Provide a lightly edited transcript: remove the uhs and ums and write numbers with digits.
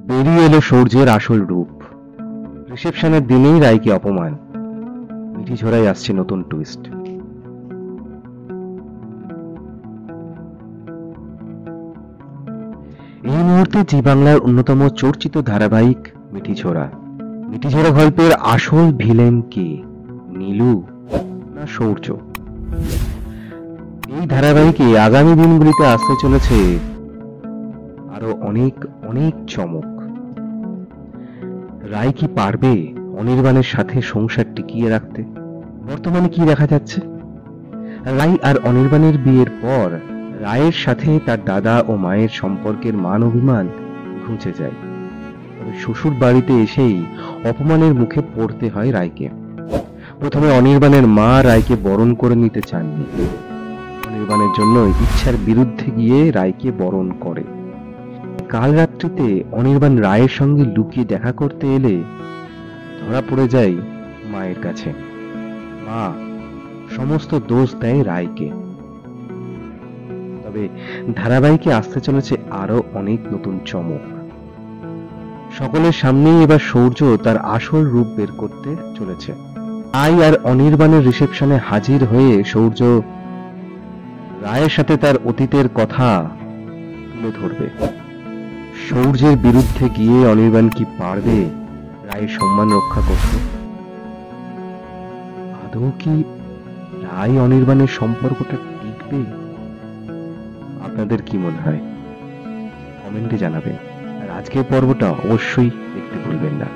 বেরিয়ে এলো সূর্যের আসল রূপ। রিসেপশনের দিনেই রায়কে অপমান। মিঠি ঝোড়ায় আসছে নতুন টুইস্ট। এই মুহূর্তে জি বাংলার অন্যতম চর্চিত ধারাবাহিক মিঠিঝোড়া। মিঠিঝোড়া গল্পের আসল ভিলেন কে? নীলু না সূর্য? এই ধারাবাহিকে আগামী দিনগুলিতে আসতে চলেছে আরো অনেক অনেক চমক। রায় কি পারবে অনির্বাণের সাথে সংসার টিকিয়ে রাখতে? বর্তমানে কি দেখা যাচ্ছে, রায় আর অনির্বাণের বিয়ের পর রায়ের সাথে তার দাদা ও মায়ের সম্পর্কের মান অভিমান ঘুচে যায়। তবে শ্বশুর বাড়িতে এসেই অপমানের মুখে পড়তে হয় রায়কে। প্রথমে অনির্বাণের মা রায়কে বরণ করে নিতে চাননি। অনির্বাণের জন্য ইচ্ছার বিরুদ্ধে গিয়ে রায়কে বরণ করে। কাল রাত্রিতে অনির্বাণ রায়ের সঙ্গে লুকিয়ে দেখা করতে এলে ধরা পড়ে যায় মায়ের কাছে। মা সমস্ত দোষ দেয় রায়কে। তবে ধারাবাহিকে আসতে চলেছে আরো অনেক নতুন চমক। সকলের সামনেই এবার সূর্য তার আসল রূপ বের করতে চলেছে। রায় আর অনির্বাণের রিসেপশনে হাজির হয়ে সূর্য রায়ের সাথে তার অতীতের কথা তুলে ধরবে। সূর্যের বিরুদ্ধে গিয়ে অনির্বাণ কি পারবে রায়ের সম্মান রক্ষা করতে? আদৌ কি রায় অনির্বাণের সম্পর্কটা টিকবে? আপনাদের কি মনে হয় কমেন্টে জানাবেন। আর আজকের পর্বটা অবশ্যই দেখতে ভুলবেন না।